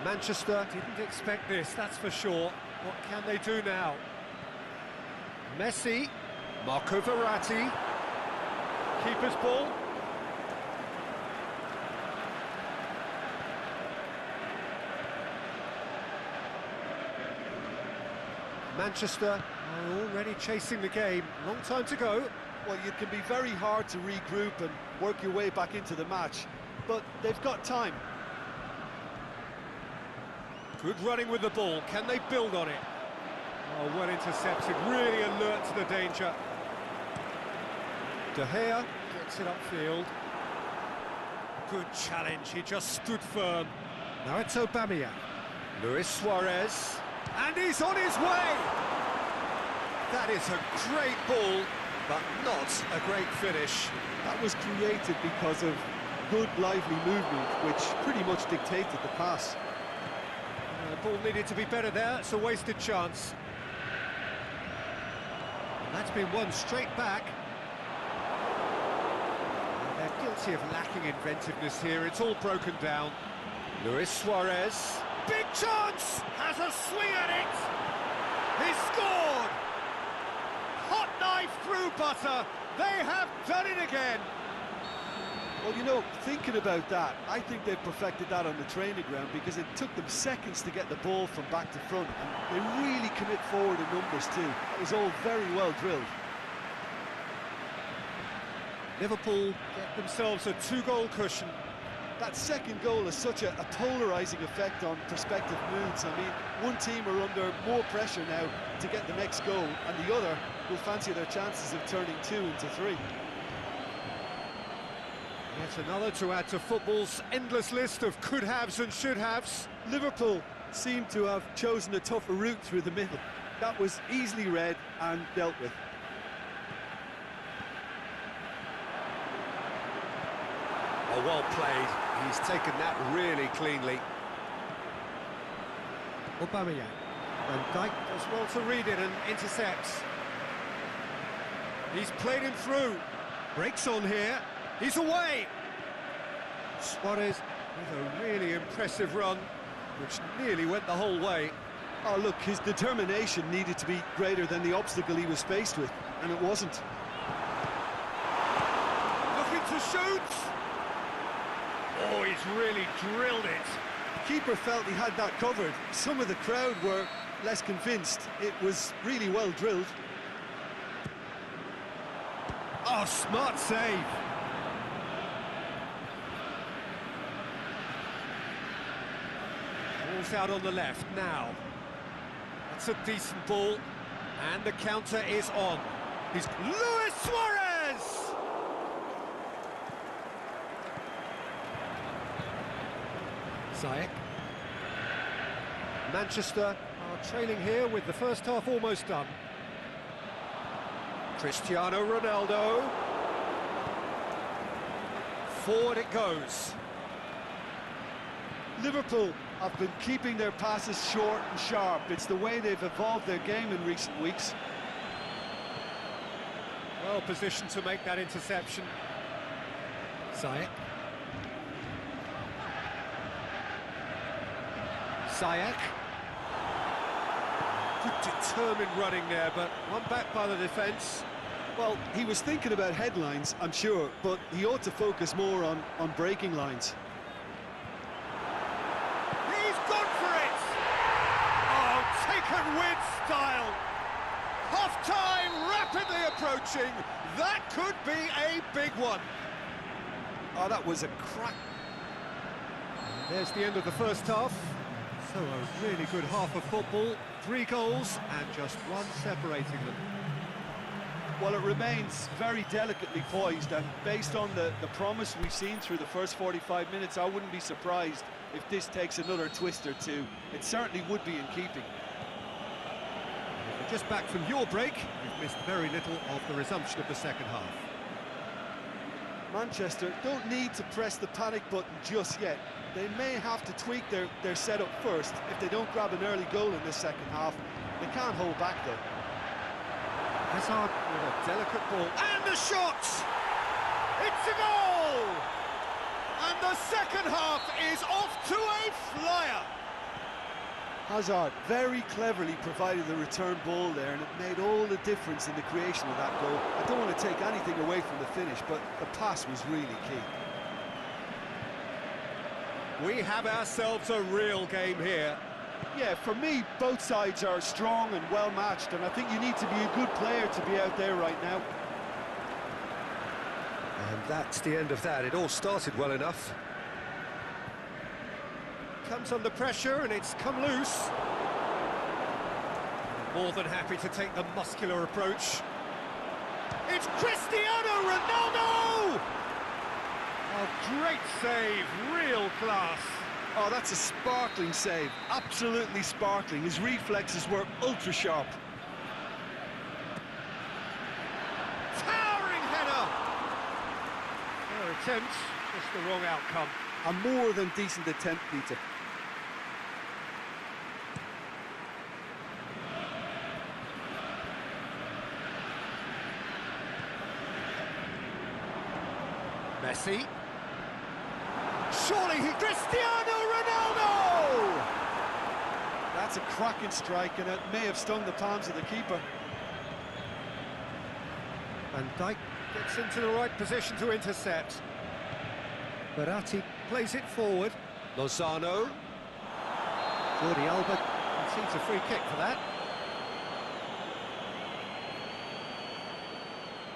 Manchester didn't expect this, that's for sure. What can they do now? Messi, Marco Verratti, keeper's ball. Manchester are already chasing the game, long time to go. Well, it can be very hard to regroup and work your way back into the match, but they've got time. Good running with the ball, can they build on it? Oh, well intercepted, really alert to the danger. De Gea gets it upfield. Good challenge, he just stood firm. Now it's Aubameyang. Luis Suarez, and he's on his way! That is a great ball, but not a great finish. That was created because of good, lively movement, which pretty much dictated the pass. The ball needed to be better there, it's a wasted chance. And that's been won straight back. And they're guilty of lacking inventiveness here, it's all broken down. Luis Suarez, big chance! Has a swing at it! He's scored! Hot knife through butter, they have done it again! Well, you know, thinking about that, I think they've perfected that on the training ground because it took them seconds to get the ball from back to front, and they really commit forward in numbers too. It was all very well drilled. Liverpool get themselves a 2-goal cushion. That second goal has such a polarising effect on prospective moods. I mean, one team are under more pressure now to get the next goal, and the other will fancy their chances of turning 2 into 3. Yet another to add to football's endless list of could-haves and should-haves. Liverpool seem to have chosen a tougher route through the middle. That was easily read and dealt with. Oh, well played. He's taken that really cleanly. Aubameyang. Van Dijk does well to read it and intercepts. He's played him through. Breaks on here. He's away! Suarez with a really impressive run, which nearly went the whole way. Oh, look, his determination needed to be greater than the obstacle he was faced with, and it wasn't. Looking to shoot! Oh, he's really drilled it. The keeper felt he had that covered. Some of the crowd were less convinced. It was really well drilled. Oh, smart save. Ball's out on the left now. That's a decent ball, and the counter is on. He's Luis Suarez! Ziyech. Manchester are trailing here with the first half almost done. Cristiano Ronaldo. Forward it goes. Liverpool have been keeping their passes short and sharp. It's the way they've evolved their game in recent weeks. Well positioned to make that interception. Ziyech. Ziyech. Good determined running there, but one back by the defence. Well, he was thinking about headlines, I'm sure, but he ought to focus more on breaking lines. He's gone for it! Oh, taken with style! Half-time rapidly approaching. That could be a big one. Oh, that was a crack. There's the end of the first half. So a really good half of football. 3 goals and just one separating them. Well, it remains very delicately poised, and based on the promise we've seen through the first 45 minutes, I wouldn't be surprised if this takes another twist or two. It certainly would be in keeping. If you're just back from your break, you've missed very little of the resumption of the second half. Manchester don't need to press the panic button just yet. They may have to tweak their setup first if they don't grab an early goal in this second half. They can't hold back though. Hazard with a delicate ball, and the shot! It's a goal! And the second half is off to a flyer! Hazard very cleverly provided the return ball there, and it made all the difference in the creation of that goal. I don't want to take anything away from the finish, but the pass was really key. We have ourselves a real game here. Yeah, for me, both sides are strong and well matched, and I think you need to be a good player to be out there right now. And that's the end of that. It all started well enough. Comes under pressure and it's come loose. More than happy to take the muscular approach. It's Cristiano Ronaldo! Oh, great save, real class. Oh, that's a sparkling save, absolutely sparkling. His reflexes were ultra sharp. Towering header! Their attempt, just the wrong outcome. A more than decent attempt, Peter. Messi. Surely Cristiano Ronaldo! That's a cracking strike, and it may have stung the palms of the keeper. Van Dijk gets into the right position to intercept. Verratti plays it forward. Lozano. Jordi Alba concedes a free kick for that.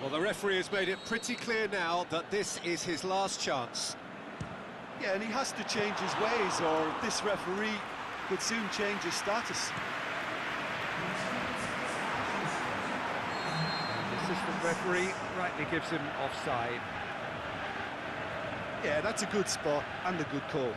Well, the referee has made it pretty clear now that this is his last chance. Yeah, and he has to change his ways, or this referee could soon change his status. The assistant referee rightly gives him offside. Yeah, that's a good spot and a good call.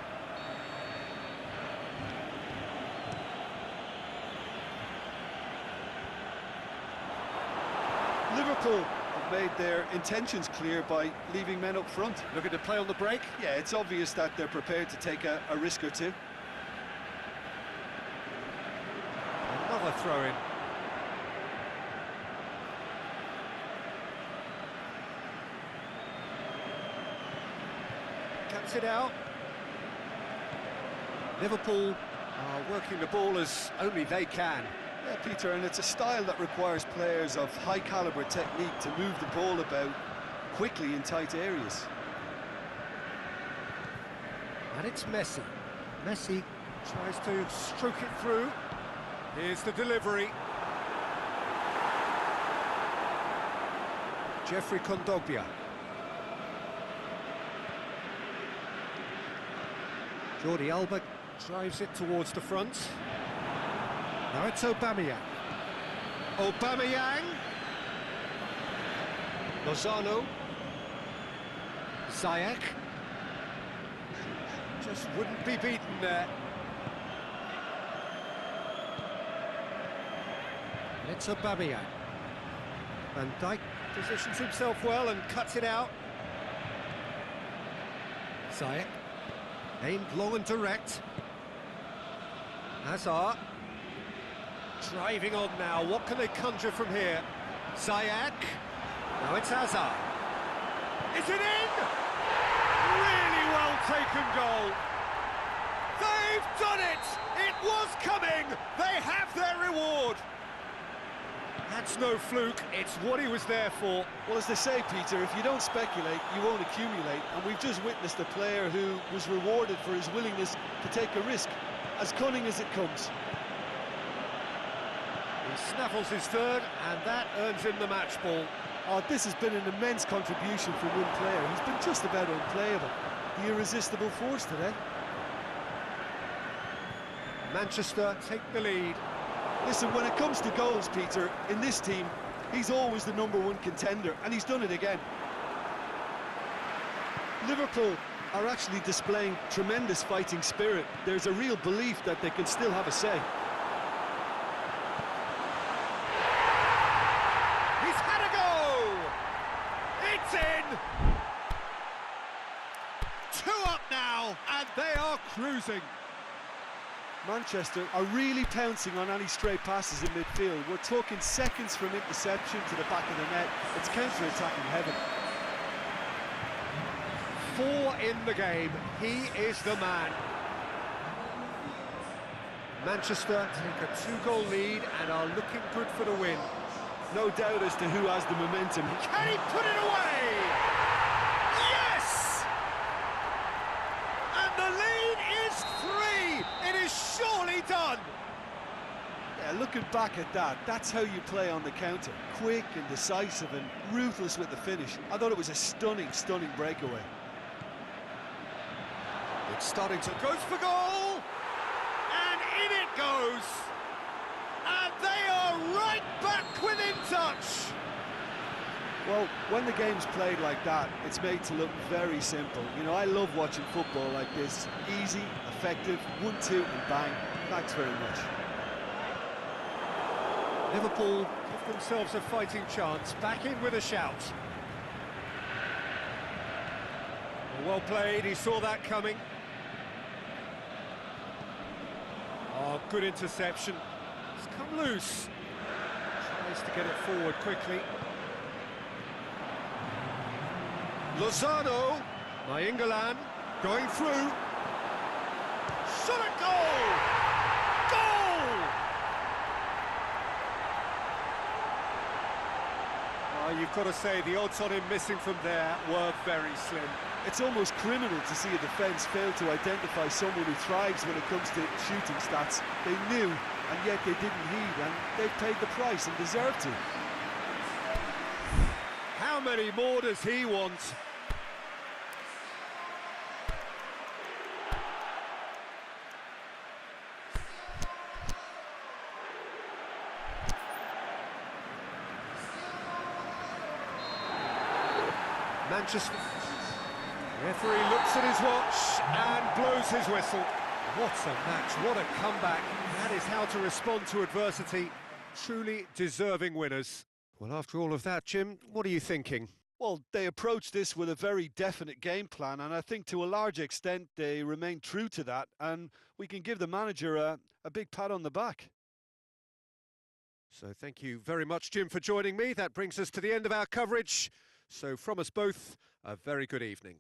Liverpool have made their intentions clear by leaving men up front. Looking to play on the break. Yeah, it's obvious that they're prepared to take a risk or two. Another throw-in. Cuts it out. Liverpool are working the ball as only they can. Yeah, Peter, and it's a style that requires players of high-caliber technique to move the ball about quickly in tight areas. And it's Messi. Messi tries to stroke it through. Here's the delivery. Jeffrey Kondogbia. Jordi Alba drives it towards the front. Now it's Aubameyang. Aubameyang. Lozano. Ziyech. Just wouldn't be beaten there. It's Aubameyang. Van Dijk positions himself well and cuts it out. Ziyech. Aimed long and direct. Hazard. Driving on now, what can they conjure from here? Ziyech. Now it's Hazard. Is it in? Really well taken goal. They've done it! It was coming! They have their reward! That's no fluke, it's what he was there for. Well, as they say, Peter, if you don't speculate, you won't accumulate. And we've just witnessed a player who was rewarded for his willingness to take a risk, as cunning as it comes. He snaffles his third, and that earns him the match ball. Oh, this has been an immense contribution from one player. He's been just about unplayable. The irresistible force today. Manchester take the lead. Listen, when it comes to goals, Peter, in this team, he's always the #1 contender, and he's done it again. Liverpool are actually displaying tremendous fighting spirit. There's a real belief that they can still have a say. He's had a go! It's in! 2 up now, and they are cruising. Manchester are really pouncing on any stray passes in midfield. We're talking seconds from interception to the back of the net. It's counter-attacking heaven. 4 in the game. He is the man. Manchester take a 2-goal lead and are looking good for the win. No doubt as to who has the momentum. Can he put it away? Yes! And the lead is 3! It is surely done! Yeah, looking back at that, that's how you play on the counter. Quick and decisive and ruthless with the finish. I thought it was a stunning, stunning breakaway. It's starting to go for goal! And in it goes! And they are right back within touch! Well, when the game's played like that, it's made to look very simple. You know, I love watching football like this. Easy, effective, 1-2 and bang. Thanks very much. Liverpool give themselves a fighting chance, back in with a shout. Well played, he saw that coming. Oh, good interception. It's come loose. Tries to get it forward quickly. Lozano, Nainggolan, going through. Shot at goal! Goal! Oh, you've got to say, the odds on him missing from there were very slim. It's almost criminal to see a defence fail to identify someone who thrives when it comes to shooting stats. They knew, and yet they didn't heed, and they've paid the price and deserve to. How many more does he want? Manchester. Referee looks at his watch and blows his whistle. What a match, what a comeback. That is how to respond to adversity. Truly deserving winners. Well, after all of that, Jim, what are you thinking? Well, they approached this with a very definite game plan, and I think to a large extent they remain true to that, and we can give the manager a big pat on the back. So thank you very much, Jim, for joining me. That brings us to the end of our coverage. So from us both, a very good evening.